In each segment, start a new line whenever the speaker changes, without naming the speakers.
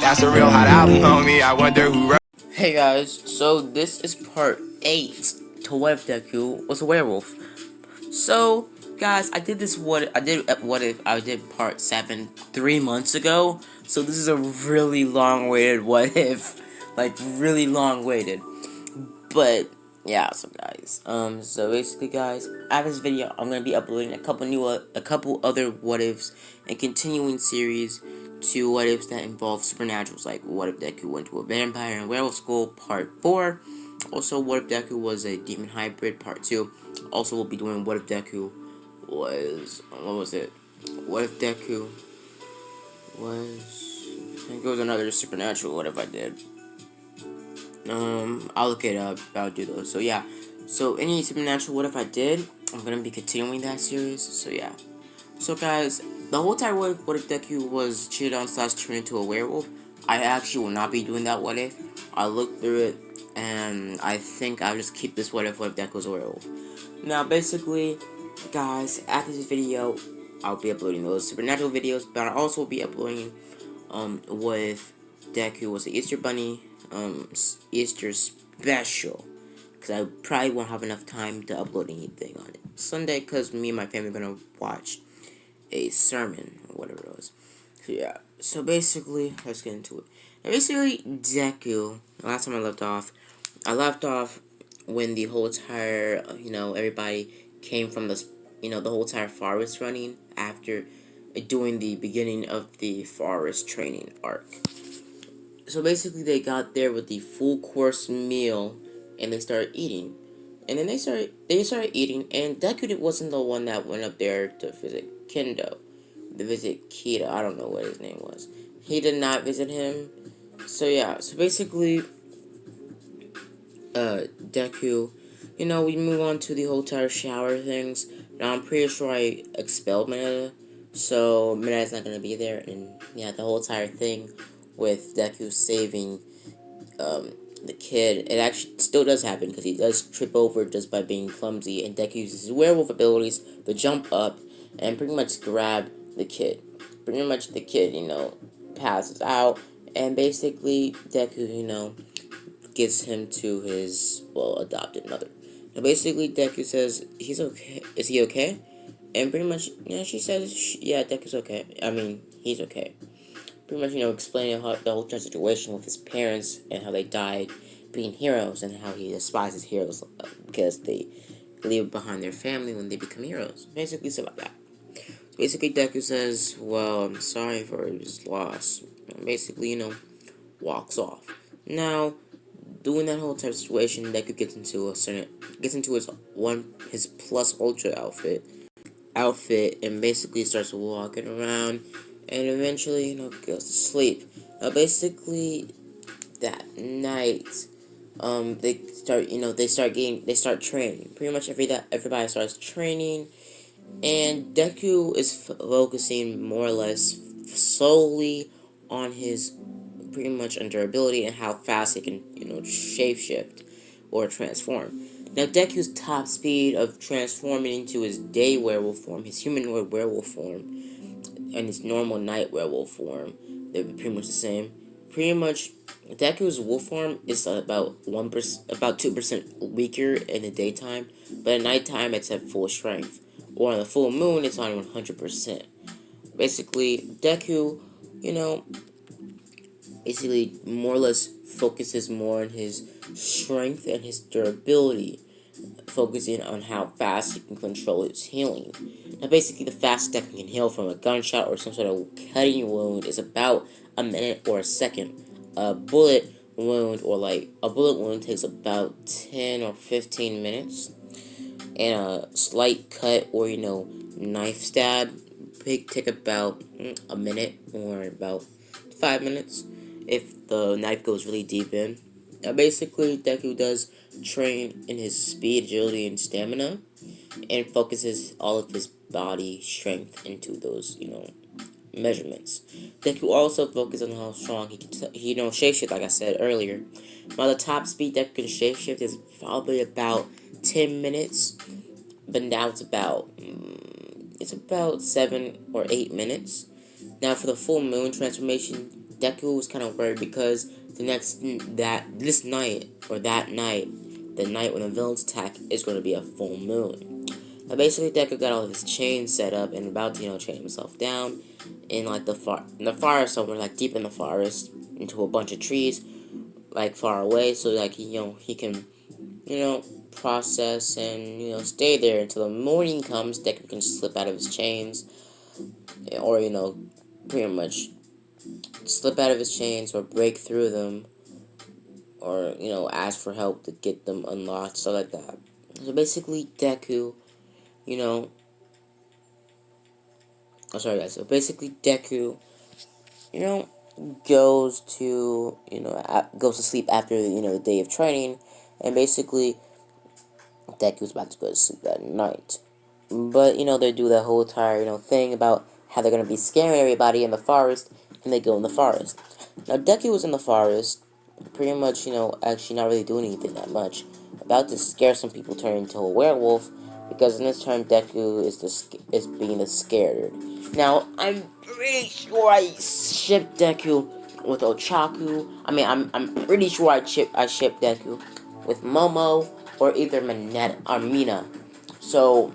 That's a real hot album, homie. I wonder who wrote.
Hey guys, so this is part 8 to What If Deku was a werewolf. So, guys, I did part 7 3 months ago. So this is a really long waited what if. Like really long waited. But yeah, so guys, so basically guys, after this video I'm gonna be uploading a couple other what ifs and continuing series to what ifs that involve supernaturals, like what if Deku went to a vampire and werewolf school part 4. Also, what if Deku was a demon hybrid part 2. Also, we'll be doing what if Deku was, what if Deku was, I think it was another supernatural what if I did. I'll look it up. I'll do those. So yeah. So any supernatural what if I did, I'm gonna be continuing that series. So yeah. So guys, the whole time what if Deku was cheated on / turned into a werewolf, I actually will not be doing that what if. I looked through it and I think I'll just keep this what if Deku's a werewolf. Now basically, guys, after this video, I'll be uploading those supernatural videos, but I'll also be uploading what if Deku was the Easter Bunny Easter special, because I probably won't have enough time to upload anything on it Sunday, because me and my family are gonna watch a sermon or whatever it was. So yeah, so basically let's get into it. Now basically Deku, the last time I left off when the whole entire everybody came from the the whole entire forest running after doing the beginning of the forest training arc. So basically, they got there with the full course meal, and they started eating. And then they started eating, and Deku wasn't the one that went up there to visit Kendo, to visit Kita. I don't know what his name was. He did not visit him. So yeah. So basically, Deku, we move on to the whole entire shower things. Now I'm pretty sure I expelled Mineta, so Mineta's not gonna be there, and yeah, the whole entire thing with Deku saving the kid, it actually still does happen, because he does trip over just by being clumsy, and Deku uses his werewolf abilities to jump up and pretty much grab the kid. Pretty much the kid, passes out, and basically Deku, gives him to his, adopted mother. Now basically Deku says he's okay. Is he okay? And pretty much, she says, yeah, Deku's okay. I mean, he's okay. Pretty much, explaining how the whole situation with his parents and how they died being heroes, and how he despises heroes because they leave behind their family when they become heroes. Basically, stuff like that. So basically, Deku says, well, I'm sorry for his loss. And basically, walks off. Now, doing that whole type of situation, Deku gets into his plus ultra outfit, and basically starts walking around, and eventually, goes to sleep. Now, basically, that night, they start training. Pretty much everybody starts training, and Deku is focusing more or less solely on his pretty much on durability and how fast he can, shapeshift or transform. Now, Deku's top speed of transforming into his day werewolf form, his humanoid werewolf form, and his normal night werewolf form, they're pretty much the same. Pretty much, Deku's wolf form is about 2% weaker in the daytime, but at nighttime it's at full strength. Or on the full moon, it's on 100%. Basically, Deku, basically more or less focuses more on his strength and his durability, focusing on how fast he can control his healing. Now, basically, the fastest Deku can heal from a gunshot or some sort of cutting wound is about a minute or a second. A bullet wound takes about 10 or 15 minutes, and a slight cut or knife stab take about a minute or about 5 minutes if the knife goes really deep in. Now, basically, Deku does train in his speed, agility, and stamina, and focuses all of his body strength into those, measurements. Deku also focuses on how strong he can, shapeshift, like I said earlier. While the top speed Deku can shapeshift is probably about 10 minutes, but now it's about 7 or 8 minutes. Now, for the full moon transformation, Deku was kind of worried because this night, or that night, the night when the villains attack, is going to be a full moon. Now basically Deku got all of his chains set up and about to, chain himself down in like the forest somewhere, like deep in the forest, into a bunch of trees, like far away, so like he can, process and stay there until the morning comes. Deku can slip out of his chains, or pretty much slip out of his chains or break through them, or ask for help to get them unlocked, stuff like that. So basically Deku, you know oh sorry guys, so basically Deku, you know goes to goes to sleep after the day of training, and basically Deku's about to go to sleep that night. But they do that whole entire thing about how they're gonna be scaring everybody in the forest, and they go in the forest. Now Deku was in the forest, pretty much actually not really doing anything that much, about to scare some people, turning into a werewolf, because in this time Deku is being the scared. Now I'm pretty sure I shipped Deku with Ochaku. I mean, I'm pretty sure I shipped Deku with Momo, or either Mineta or Mina. So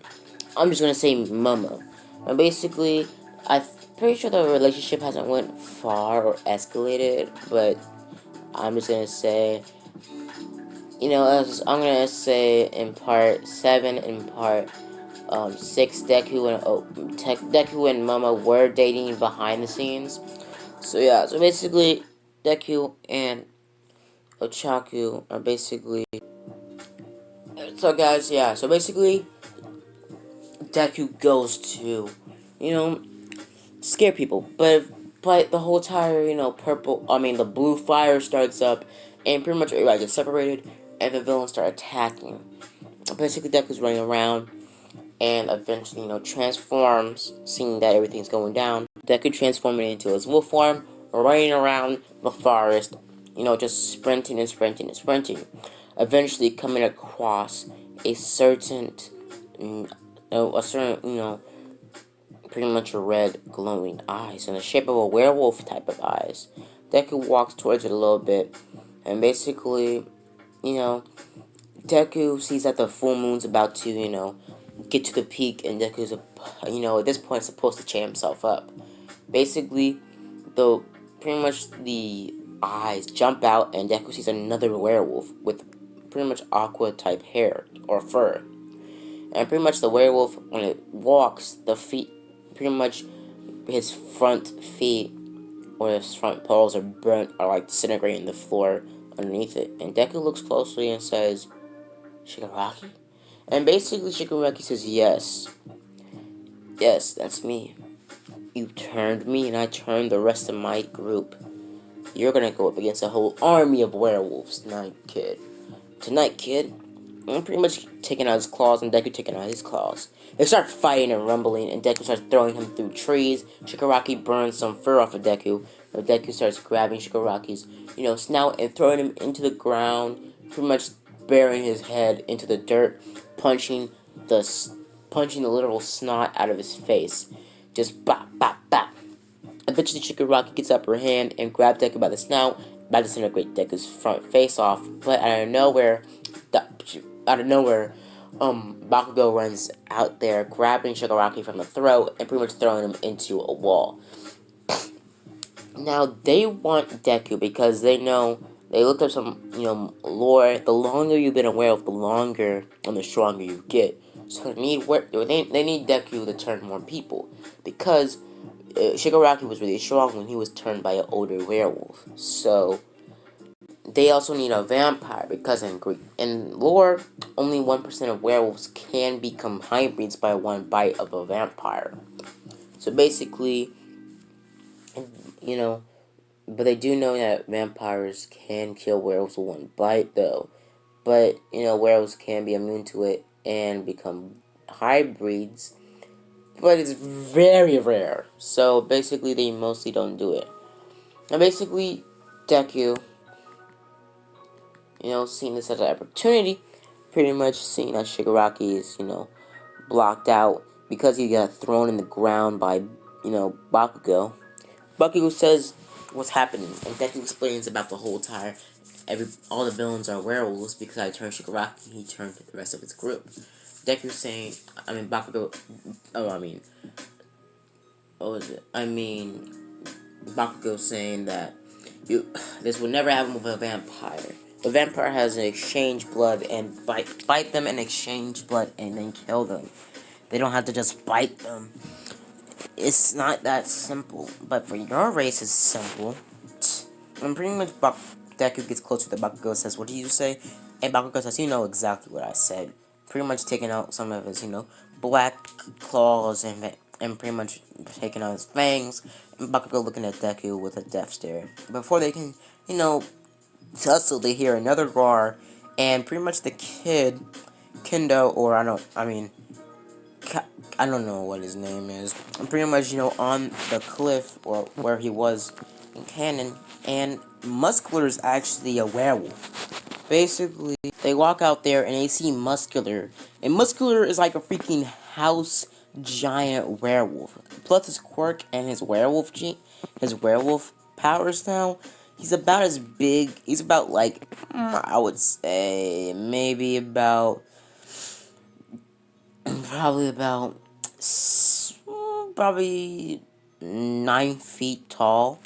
I'm just gonna say Momo. And basically, I'm pretty sure the relationship hasn't went far or escalated, but I'm just gonna say, I'm gonna say in part 7 and part 6, Deku and Momo were dating behind the scenes. So yeah, so basically, Deku and Ochaku are basically. So guys, yeah, so basically, Deku goes to, you know, scare people, but the whole entire, the blue fire starts up, and pretty much everybody gets separated, and the villains start attacking. Basically, Deku's running around, and eventually, transforms, seeing that everything's going down. Deku transforming into his wolf form, running around the forest, just sprinting and sprinting and sprinting. Eventually, coming across a certain, pretty much red glowing eyes in the shape of a werewolf type of eyes. Deku walks towards it a little bit, and basically, Deku sees that the full moon's about to, get to the peak, and Deku's, at this point supposed to chain himself up. Basically, pretty much the eyes jump out, and Deku sees another werewolf with pretty much aqua type hair or fur. And pretty much the werewolf, when it walks, the feet, pretty much his front feet or his front paws are like disintegrating the floor underneath it. And Deku looks closely and says, "Shigaraki?" And basically Shigaraki says, "Yes. Yes, that's me. You turned me and I turned the rest of my group. You're gonna go up against a whole army of werewolves tonight, kid. Tonight, kid." I'm pretty much taking out his claws, and Deku taking out his claws. They start fighting and rumbling, and Deku starts throwing him through trees. Shigaraki burns some fur off of Deku, and Deku starts grabbing Shigaraki's, snout and throwing him into the ground, pretty much burying his head into the dirt, punching the literal snot out of his face. Just bop, bop, bop. Eventually, Shigaraki gets upper hand and grabs Deku by the snout, about to disintegrate Deku's front face off. But out of nowhere, Bakugo runs out there, grabbing Shigaraki from the throat and pretty much throwing him into a wall. Now, they want Deku because they know, they looked up some, lore. The longer you've been aware of, the longer and the stronger you get. So they need Deku to turn more people, because Shigaraki was really strong when he was turned by an older werewolf. So they also need a vampire, because in lore, only 1% of werewolves can become hybrids by one bite of a vampire. So basically, but they do know that vampires can kill werewolves with one bite, though. But, werewolves can be immune to it and become hybrids, but it's very rare. So basically, they mostly don't do it. Now basically, Deku, seeing this as an opportunity, pretty much seeing that Shigaraki is, blocked out because he got thrown in the ground by, Bakugo. Bakugo says, what's happening. And Deku explains about the whole time. All the villains are werewolves because I turned Shigaraki, he turned the rest of his group. Deku's saying, Bakugo, what was it? Bakugo saying that this would never happen with a vampire. The vampire has to exchange blood and fight them and exchange blood and then kill them. They don't have to just bite them. It's not that simple. But for your race, it's simple. And pretty much Deku gets closer to Bakugo, says, "What did you say?" And Bakugo says, "You know exactly what I said." Pretty much taking out some of his, black claws and pretty much taking out his fangs. And Bakugo looking at Deku with a death stare. Before they can, tussle, they hear another roar, and pretty much the kid, Kendo, or I don't know what his name is. And pretty much, on the cliff or where he was in canon, and Muscular is actually a werewolf. Basically, they walk out there and they see Muscular, and Muscular is like a freaking house giant werewolf. Plus his quirk and his werewolf powers now. He's about as big. He's about like I would say maybe about probably 9 feet tall,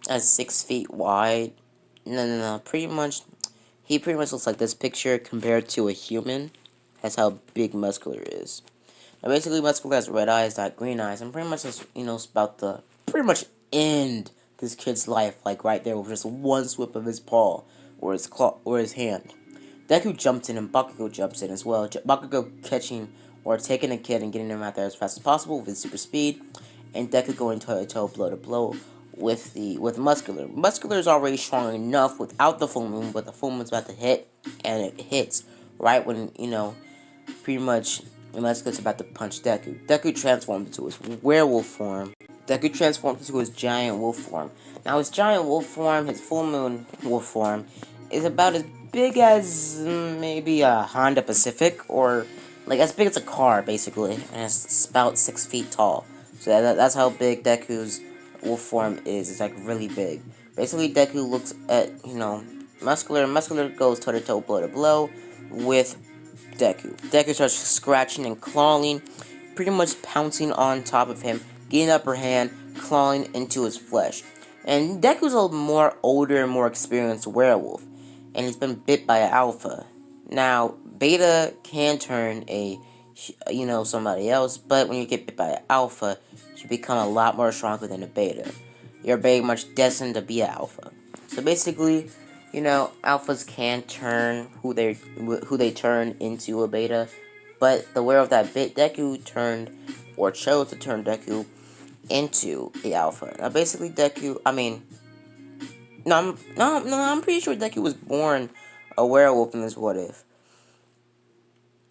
and 6 feet wide. No. He pretty much looks like this picture compared to a human. That's how big Muscular is. Now, basically, Muscular has red eyes, not green eyes, and pretty much is, it's about to pretty much end this kid's life, like right there with just one sweep of his paw or his claw or his hand. Deku jumps in and Bakugo jumps in as well. Bakugo catching or taking the kid and getting him out there as fast as possible with his super speed, and Deku going toe-to-toe, blow-to-blow with Muscular. Muscular is already strong enough without the full moon, but the full moon's about to hit, and it hits right when, pretty much Muscular's about to punch Deku. Deku transforms into his werewolf form. Deku transforms into his giant wolf form. Now his giant wolf form, his full moon wolf form, is about as big as maybe a Honda Pacific, or like as big as a car basically, and it's about 6 feet tall. So that's how big Deku's wolf form is. It's like really big. Basically, Deku looks at Muscular. Muscular goes toe to toe, blow to blow with Deku. Deku starts scratching and clawing, pretty much pouncing on top of him, getting upper hand, clawing into his flesh. And Deku's a more older and more experienced werewolf, and he's been bit by an alpha. Now, beta can turn somebody else, but when you get bit by an alpha, you become a lot more stronger than a beta. You're very much destined to be an alpha. So basically, alphas can turn who they turn into a beta, but the werewolf that bit Deku turned or chose to turn Deku into the alpha. Now, basically, I'm pretty sure Deku was born a werewolf in this what if.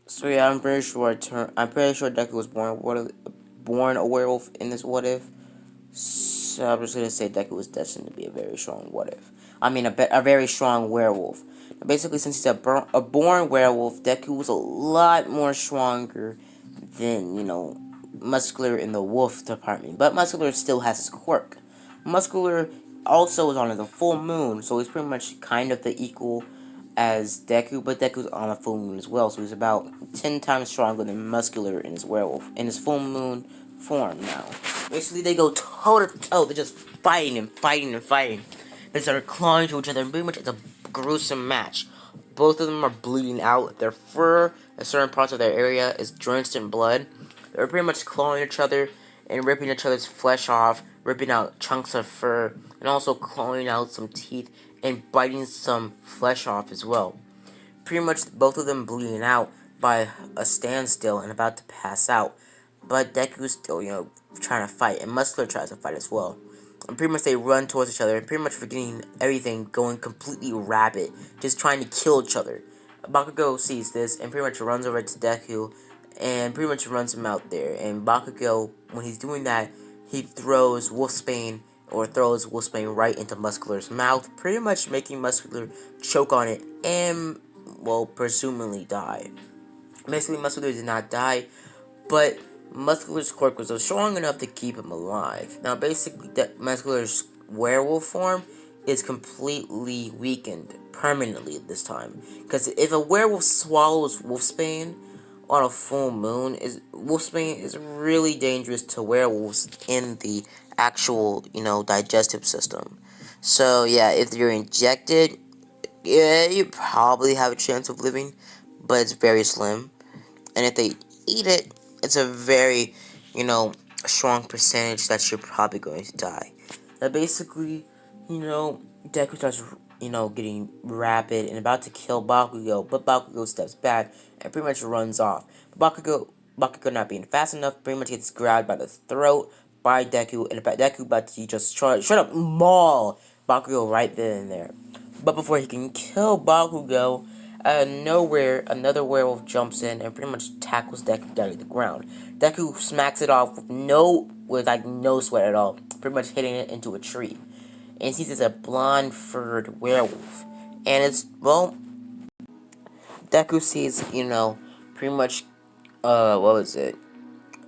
So yeah, I'm pretty sure Deku was born a werewolf in this what if. So I'm just gonna say Deku was destined to be a very strong what if. A very strong werewolf. Basically, since he's a born werewolf, Deku was a lot more stronger than, Muscular in the wolf department. But Muscular still has his quirk. Muscular also is on the full moon, so he's pretty much kind of the equal as Deku, but Deku's on a full moon as well, so he's about 10 times stronger than Muscular in his werewolf, in his full moon form now. Basically, they go toe to toe, they're just fighting and fighting and fighting. They start clawing to each other, and pretty much it's a gruesome match. Both of them are bleeding out. Their fur, and certain parts of their area, is drenched in blood. They're pretty much clawing each other and ripping each other's flesh off, ripping out chunks of fur, and also clawing out some teeth and biting some flesh off as well. Pretty much both of them bleeding out by a standstill and about to pass out. But Deku's still, trying to fight, and Muscular tries to fight as well. And pretty much they run towards each other, and pretty much forgetting everything, going completely rabid, just trying to kill each other. Bakugo sees this, and pretty much runs over to Deku, and pretty much runs him out there. And Bakugo, when he's doing that, he throws Wolfsbane right into Muscular's mouth, pretty much making Muscular choke on it and, well, presumably die. Basically, Muscular did not die, but Muscular's quirk was strong enough to keep him alive. Now, basically, Muscular's werewolf form is completely weakened permanently this time. Because if a werewolf swallows wolfsbane on a full moon, wolfsbane is really dangerous to werewolves in the actual, digestive system. So yeah, if you're injected, yeah, you probably have a chance of living, but it's very slim. And if they eat it, it's a very, you know, strong percentage that you're probably going to die. Now, basically, Deku starts, getting rapid and about to kill Bakugo, but Bakugo steps back and pretty much runs off. But Bakugo not being fast enough, pretty much gets grabbed by the throat by Deku, and Deku about to just try, shut up, maul Bakugo right then and there. But before he can kill Bakugo, out of nowhere, another werewolf jumps in and pretty much tackles Deku down to the ground. Deku smacks it off with no sweat at all, pretty much hitting it into a tree. And sees it's a blonde-furred werewolf. And Deku sees, pretty much, what was it?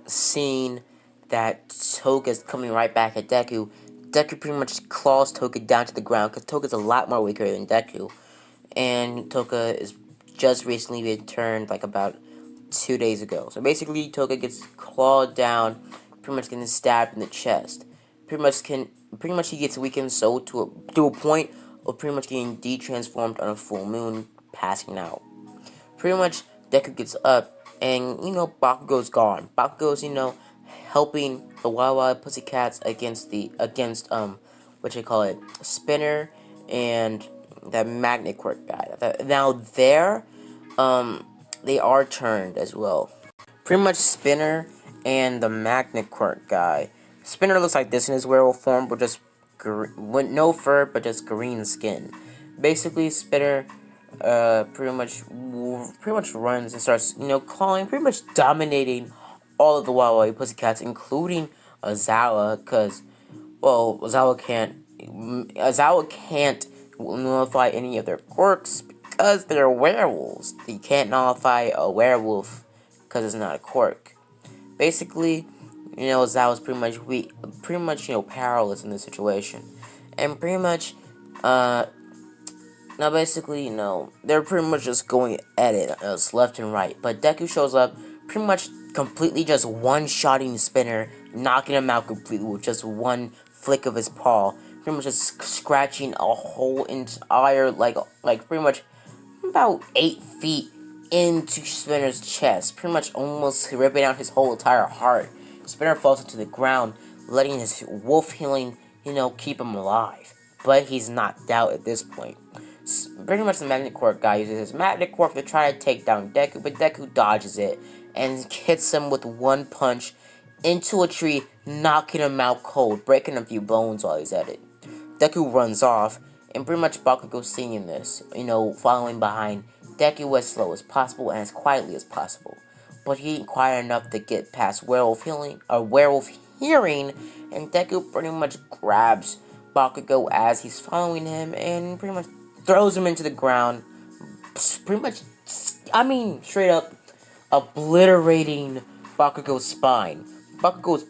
Seeing that Toga's coming right back at Deku. Deku pretty much claws Toga down to the ground because Toga's a lot more weaker than Deku. And Toga is just recently returned like about 2 days ago. So basically, Toga gets clawed down, pretty much getting stabbed in the chest. Pretty much he gets weakened so to a point of pretty much getting de-transformed on a full moon, passing out. Pretty much Deku gets up, and Bakugo's gone. Bakugo's helping the Wild Wild Pussycats against what you call it, Spinner and that Magnet Quirk guy. Now they are turned as well. Pretty much Spinner and the Magnet Quirk guy. Spinner looks like this in his werewolf form, but just with no fur, but just green skin. Basically, Spinner pretty much runs and starts, calling, pretty much dominating all of the Wild Wild Pussycats, including Azawa, because, well, Azawa can't nullify any of their quirks because they're werewolves. You can't nullify a werewolf because it's not a quirk. Basically, Azawa's pretty much weak, powerless in this situation, and pretty much, now, basically, they're pretty much just going at it left and right. But Deku shows up, pretty much completely just one-shotting Spinner, knocking him out completely with just one flick of his paw. Pretty much just scratching a whole entire, like pretty much about 8 feet into Spinner's chest. Pretty much almost ripping out his whole entire heart. Spinner falls into the ground, letting his wolf healing, keep him alive. But he's knocked out at this point. Pretty much the Magnet Quirk guy uses his Magnet Quirk to try to take down Deku, but Deku dodges it and hits him with one punch into a tree, knocking him out cold, breaking a few bones while he's at it. Deku runs off, and pretty much Bakugo seeing this, following behind Deku as slow as possible and as quietly as possible. But he ain't quiet enough to get past werewolf hearing, and Deku pretty much grabs Bakugo as he's following him and pretty much throws him into the ground, pretty much, straight up obliterating Bakugo's spine. Bakugo is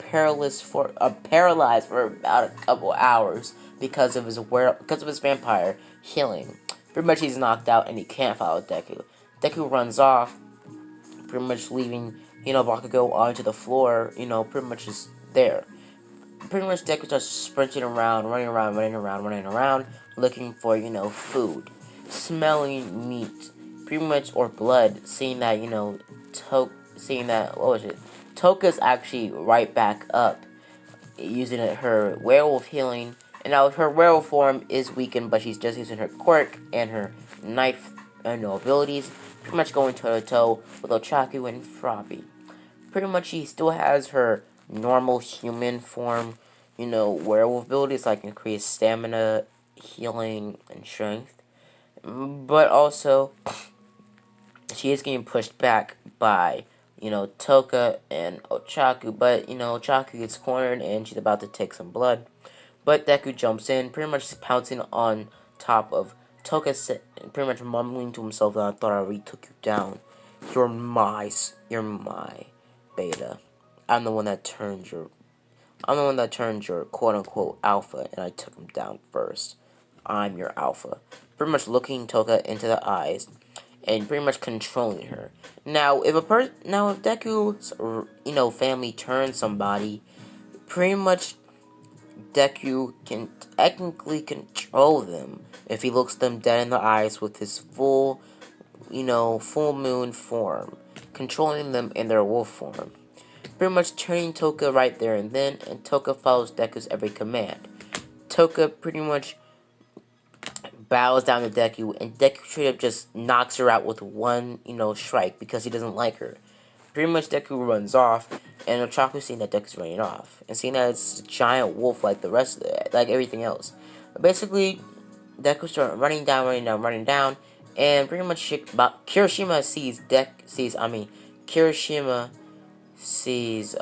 paralyzed for about a couple hours because of his vampire healing. Pretty much he's knocked out and he can't follow Deku. Deku runs off, pretty much leaving, Bakugo onto the floor, pretty much just there. Pretty much Deku starts sprinting around, running around, looking for, food. Smelling meat. Pretty much, or blood, seeing that, Toka's actually right back up, using her werewolf healing, and now her werewolf form is weakened, but she's just using her quirk and her knife abilities, pretty much going toe-to-toe with Ochaku and Froppy. Pretty much she still has her normal human form, werewolf abilities like increased stamina, healing, and strength. But also, she is getting pushed back by, Toka and Ochaku. But, Ochaku gets cornered and she's about to take some blood. But Deku jumps in, pretty much pouncing on top of Toka, pretty much mumbling to himself that I thought I already took you down. You're my beta. I'm the one that turned your I'm the one that turned your quote-unquote alpha, and I took him down first. I'm your alpha. Pretty much looking Toka into the eyes, and pretty much controlling her. Now, if Deku's, family turns somebody, pretty much Deku can technically control them if he looks them dead in the eyes with his full moon form, controlling them in their wolf form. Pretty much turning Toka right there and then, and Toka follows Deku's every command. Toka pretty much bows down to Deku, and Deku straight up just knocks her out with one, strike because he doesn't like her. Pretty much Deku runs off, and Ochaku's seeing that Deku's running off, and seeing that it's a giant wolf like the rest of it, like everything else. But basically, Deku starts running down, and pretty much Kirishima Kirishima sees,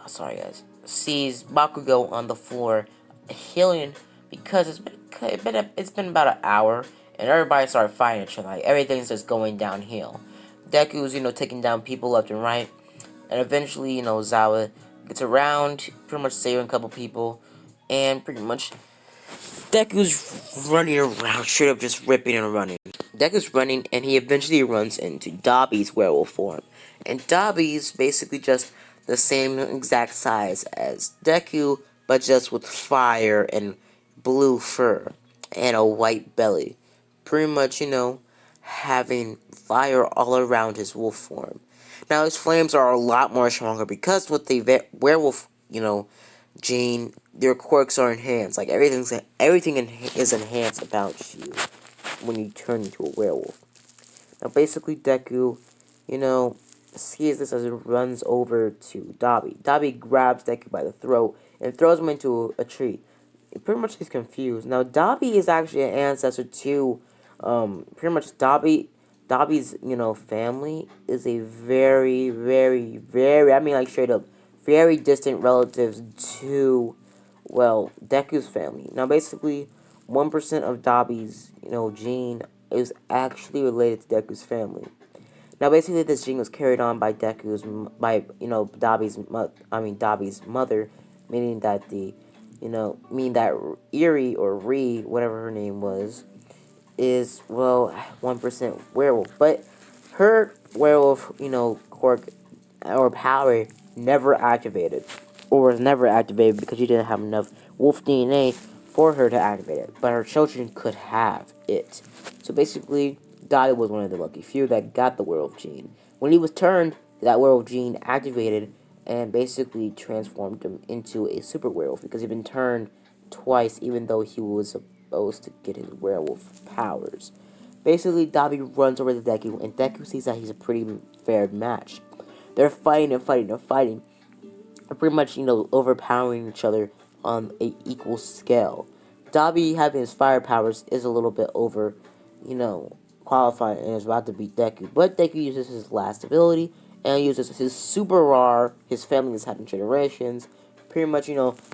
sorry guys, sees Bakugo on the floor, healing because it's been about an hour, and everybody started fighting each other. Like, everything's just going downhill. Deku's, taking down people left and right, and eventually, Zawa gets around, pretty much saving a couple people, and pretty much Deku's running around, straight up just ripping and running. Deku's running, and he eventually runs into Dobby's werewolf form. And Dobby's basically just the same exact size as Deku, but just with fire and blue fur and a white belly. Pretty much, having fire all around his wolf form. Now, his flames are a lot more stronger because with the werewolf, gene, their quirks are enhanced. Like, everything is enhanced about you when you turn into a werewolf. Now, basically, Deku, sees this as it runs over to Dobby. Dobby grabs Deku by the throat and throws him into a tree. Pretty much he's confused. Now, Dobby is actually an ancestor to, pretty much Dobby's, family is a very, very, very, I mean, like, straight up, very distant relatives to, well, Deku's family. Now, basically, 1% of Dobby's, gene is actually related to Deku's family. Now, basically, this gene was carried on by Dobby's mother, meaning that Eri or Ree, whatever her name was, is, well, 1% werewolf. But her werewolf, quirk or power never activated. Or was never activated because she didn't have enough wolf DNA for her to activate it. But her children could have it. So basically, Dottie was one of the lucky few that got the werewolf gene. When he was turned, that werewolf gene activated and basically transformed him into a super werewolf because he'd been turned twice even though he was supposed to get his werewolf powers. Basically, Dobby runs over to Deku, and Deku sees that he's a pretty fair match. They're fighting and fighting and fighting, pretty much, overpowering each other on a equal scale. Dobby, having his fire powers, is a little bit over, qualified and is about to beat Deku. But Deku uses his last ability and uses his super rare, his family has had in generations, pretty much,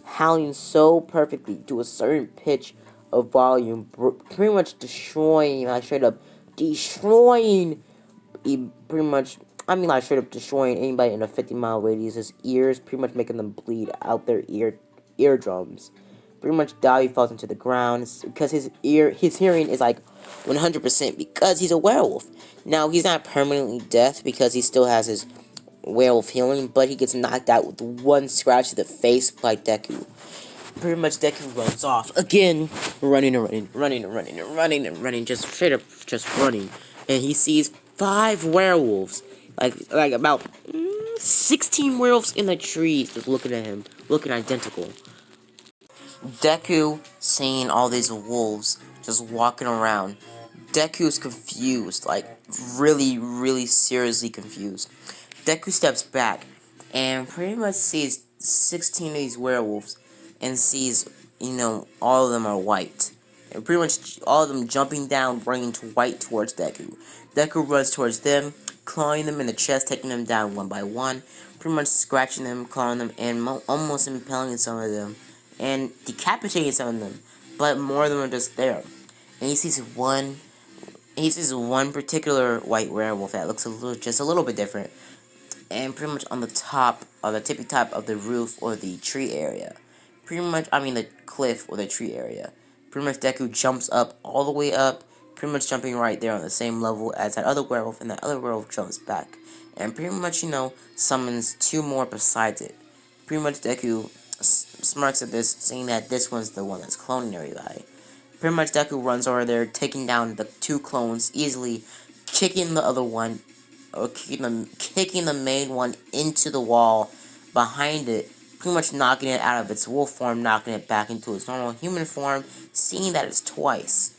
howling so perfectly to a certain pitch of volume, pretty much destroying, like, straight up destroying, pretty much, like, straight up destroying anybody in a 50-mile radius. His ears, pretty much making them bleed out their eardrums. Pretty much Dobby falls into the ground because his hearing is like 100% because he's a werewolf. Now, he's not permanently deaf because he still has his werewolf healing, but he gets knocked out with one scratch to the face by Deku. Pretty much Deku runs off again, running and running, running and running and running and running, just straight up just running, and he sees 5 werewolves, like about 16 werewolves in the trees, just looking at him, looking identical. Deku, seeing all these wolves just walking around, Deku's confused, like really, really seriously confused. Deku steps back and pretty much sees 16 of these werewolves and sees, all of them are white. And pretty much all of them jumping down, running to white towards Deku. Deku runs towards them, clawing them in the chest, taking them down one by one, pretty much scratching them, clawing them, and almost impaling some of them, and decapitating some of them. But more of them are just there. And he sees one particular white werewolf that looks just a little bit different. and pretty much on the top, or the tippy top of the roof or the tree area. Pretty much, I mean the cliff or the tree area. Pretty much Deku jumps up all the way up, pretty much jumping right there on the same level as that other werewolf, and that other werewolf jumps back. And pretty much, summons two more besides it. Pretty much Deku smirks at this, saying that this one's the one that's cloning everybody. Pretty much Deku runs over there, taking down the two clones easily, kicking the other one, or kicking the main one into the wall behind it, pretty much knocking it out of its wolf form, knocking it back into its normal human form, seeing that it's twice.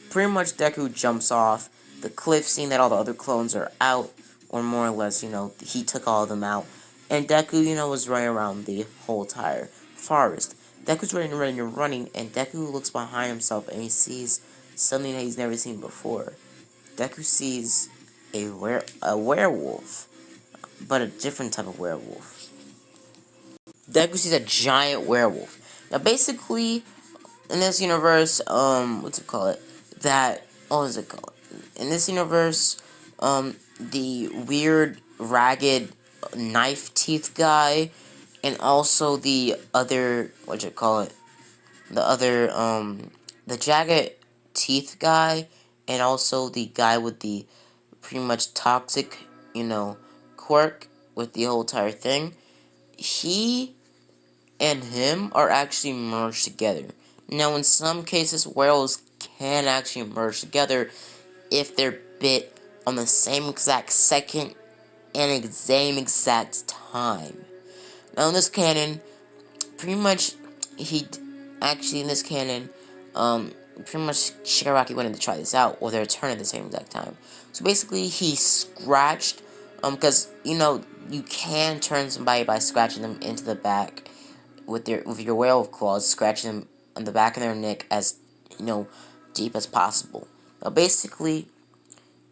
Pretty much Deku jumps off the cliff, seeing that all the other clones are out, or more or less, he took all of them out. And Deku, was running around the whole entire forest. Deku's running, and Deku looks behind himself and he sees something that he's never seen before. Deku sees a werewolf, but a different type of werewolf. Deku sees a giant werewolf. Now, basically, in this universe, what's it called? What is it called? In this universe, the weird, ragged, knife teeth guy, and also the other, the jagged teeth guy, and also the guy with the pretty much toxic, quirk with the whole entire thing. He and him are actually merged together. Now, in some cases, werewolves can actually merge together if they're bit on the same exact second and the same exact time. Now, in this canon, pretty much, in this canon, pretty much Shigaraki wanted to try this out, or their turn at the same exact time. So basically, he scratched, because, you can turn somebody by scratching them into the back with your werewolf claws, scratching them on the back of their neck as, deep as possible. Now, basically,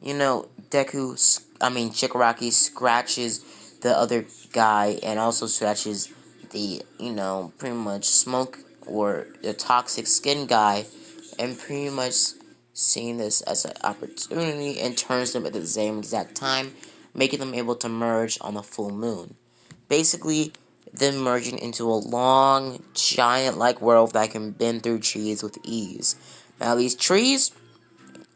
Shigaraki scratches the other guy and also scratches the, pretty much smoke or the toxic skin guy, and pretty much seeing this as an opportunity and turns them at the same exact time, making them able to merge on the full moon. Basically, them merging into a long, giant-like werewolf that can bend through trees with ease. Now, these trees,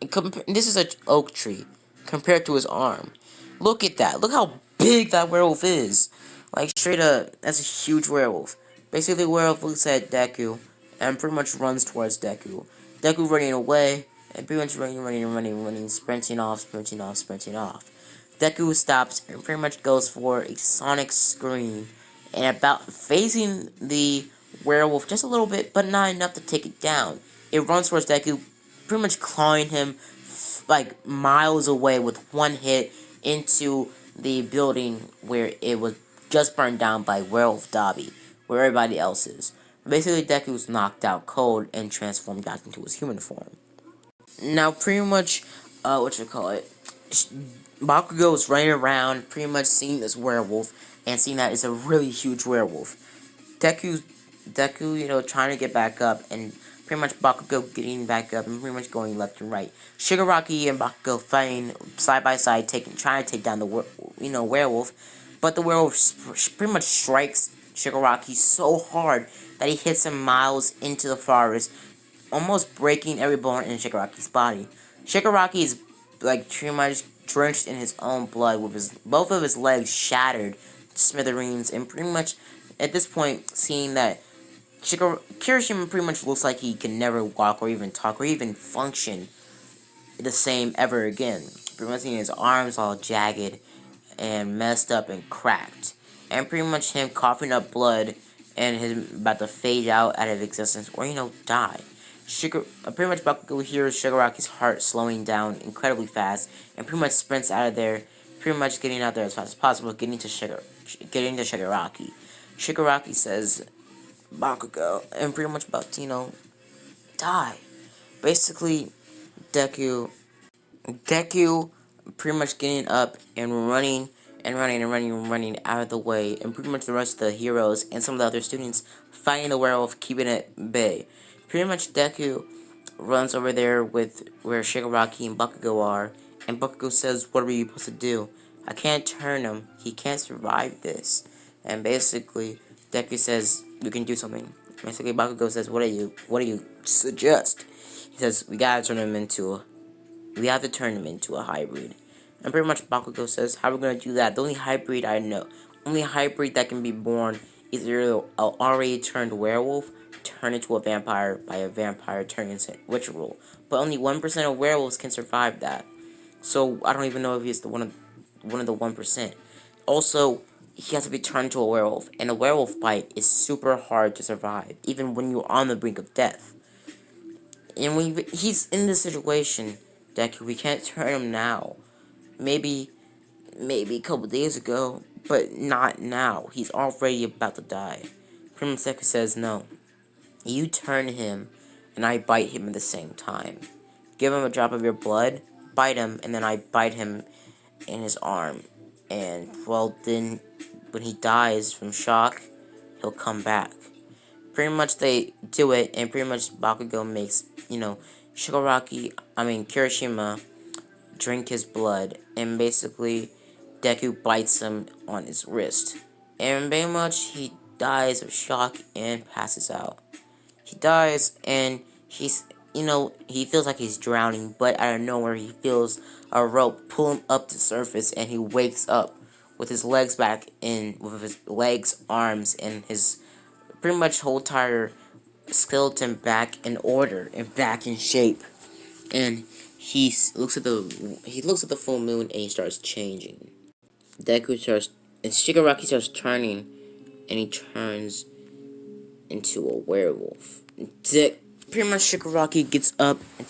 this is an oak tree compared to his arm. Look at that. Look how big that werewolf is. Like, straight up, that's a huge werewolf. Basically, the werewolf looks at Deku and pretty much runs towards Deku. Deku running away, and pretty much running, sprinting off. Deku stops and pretty much goes for a sonic scream, and about facing the werewolf just a little bit, but not enough to take it down. It runs towards Deku, pretty much clawing him like miles away with one hit into the building where it was just burned down by Werewolf Dobby, where everybody else is. Basically, Deku was knocked out cold and transformed back into his human form. Now, pretty much, Bakugo is running around, pretty much seeing this werewolf, and seeing that it's a really huge werewolf. Deku, trying to get back up, and pretty much Bakugo getting back up, and pretty much going left and right. Shigaraki and Bakugo fighting side by side, trying to take down the werewolf, but the werewolf pretty much strikes Shigaraki so hard that he hits him miles into the forest, almost breaking every bone in Shigaraki's body. Shigaraki is pretty much drenched in his own blood, with both of his legs shattered to smithereens, and pretty much at this point, seeing that Kirishima pretty much looks like he can never walk or even talk or even function the same ever again. Pretty much seeing his arms all jagged and messed up and cracked, and pretty much him coughing up blood and his about to fade out of existence or die. Pretty much Bakugo hears Shigaraki's heart slowing down incredibly fast, and pretty much sprints out of there, pretty much getting out there as fast as possible, getting to Shigaraki. Shigaraki says, Bakugo, and pretty much about to, die. Basically, Deku pretty much getting up and running out of the way, and pretty much the rest of the heroes and some of the other students fighting the werewolf, keeping it at bay. Pretty much Deku runs over there with where Shigaraki and Bakugo are, and Bakugo says, "What are we supposed to do?" I can't turn him. He can't survive this. And basically, Deku says, we can do something. Basically, Bakugo says, what do you suggest? He says, we have to turn him into a hybrid. And pretty much Bakugo says, how are we going to do that? The only hybrid I know, only hybrid that can be born is either an already turned werewolf, turn into a vampire by a vampire turning into ritual. But only 1% of werewolves can survive that. So I don't even know if he's one of the 1%. Also, he has to be turned into a werewolf, and a werewolf bite is super hard to survive, even when you're on the brink of death. And when he's in this situation, Deku, we can't turn him now. Maybe a couple days ago, but not now. He's already about to die. Prima Deku says, no. You turn him, and I bite him at the same time. Give him a drop of your blood, bite him, and then I bite him in his arm. And, well, then, when he dies from shock, he'll come back. Pretty much they do it, and pretty much Bakugo makes, Kirishima drink his blood, and basically Deku bites him on his wrist. And pretty much he dies of shock and passes out. He dies, and he feels like he's drowning, but out of nowhere he feels a rope pull him up to surface, and he wakes up with his legs back in, with his legs, arms, and his pretty much whole entire skeleton back in order and back in shape. And he looks at the full moon, and he starts changing. And Shigaraki starts turning, and he turns into a werewolf. Pretty much Shigaraki gets up and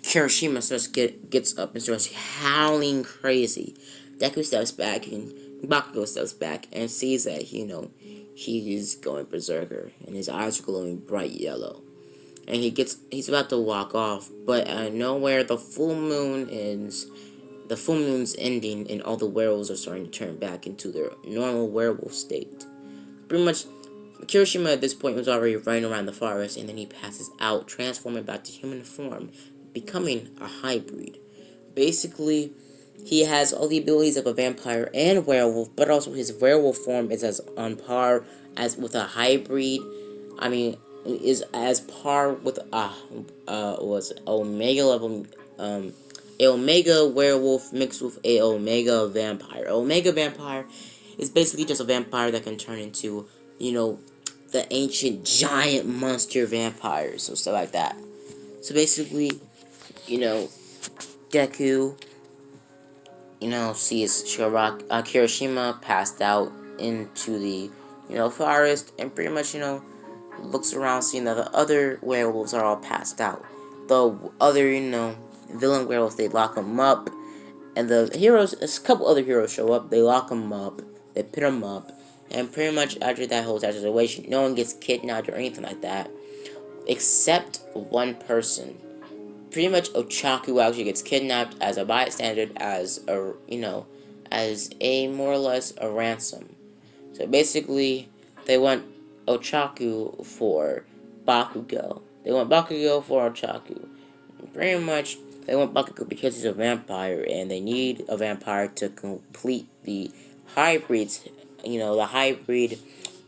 Kirishima gets up and starts howling crazy. Deku steps back, and Bakugo steps back and sees that, he is going berserker, and his eyes are glowing bright yellow. And he's about to walk off, but out of nowhere, the full moon's ending, and all the werewolves are starting to turn back into their normal werewolf state. Pretty much, Kirishima at this point was already running around the forest, and then he passes out, transforming back to human form, becoming a hybrid. Basically, he has all the abilities of a vampire and werewolf, but also his werewolf form is as on par as with a hybrid. Is as par with was omega level, a omega werewolf mixed with a omega vampire. Omega vampire is basically just a vampire that can turn into, the ancient giant monster vampires, so stuff like that. So basically, Deku, sees Kirishima passed out into the, forest, and pretty much, looks around, seeing that the other werewolves are all passed out. The other, villain werewolves, they lock him up, and the heroes, a couple other heroes show up, they lock him up, they pin him up, and pretty much after that whole situation, no one gets kidnapped or anything like that, except one person. Pretty much Ochaku actually gets kidnapped as a bystander, as a more or less a ransom. So basically, they want Ochaku for Bakugo. They want Bakugo for Ochaku. Pretty much, they want Bakugo because he's a vampire, and they need a vampire to complete the hybrids, the hybrid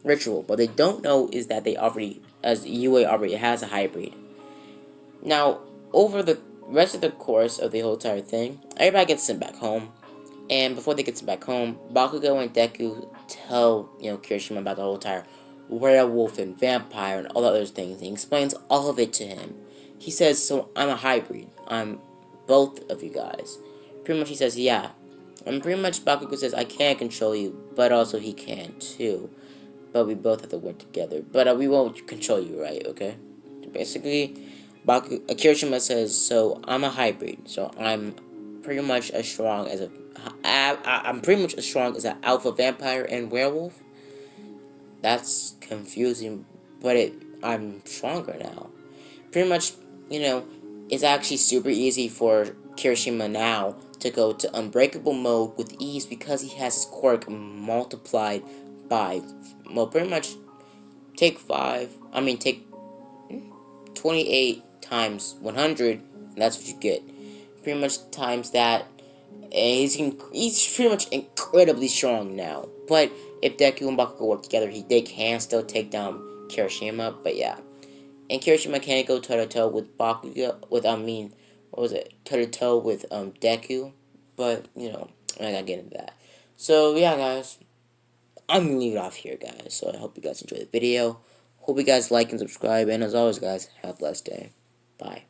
ritual. But they don't know is that UA already has a hybrid. Now, over the rest of the course of the whole entire thing, everybody gets sent back home. And before they get sent back home, Bakugo and Deku tell, Kirishima about the whole entire werewolf and vampire and all the other things. And he explains all of it to him. He says, so I'm a hybrid. I'm both of you guys. Pretty much he says, yeah. And pretty much Bakugo says, I can't control you, but also he can too. But we both have to work together. But we won't control you, right? Okay? Basically, Kirishima says, so I'm a hybrid. So I'm pretty much as strong as I'm pretty much as strong as an alpha vampire and werewolf. That's confusing, but I'm stronger now. Pretty much, it's actually super easy for Kirishima now to go to unbreakable mode with ease because he has his quirk multiplied by, pretty much take 28 times 100, and that's what you get. Pretty much times that, he's pretty much incredibly strong now. But if Deku and Bakugo work together, they can still take down Kirishima. But yeah, and Kirishima can't go toe to toe with Bakugo. What was it? Toe to toe with Deku. But I'm not gonna get into that. So yeah, guys, I'm gonna leave it off here, guys. So I hope you guys enjoy the video. Hope you guys like and subscribe. And as always, guys, have a blessed day. Bye.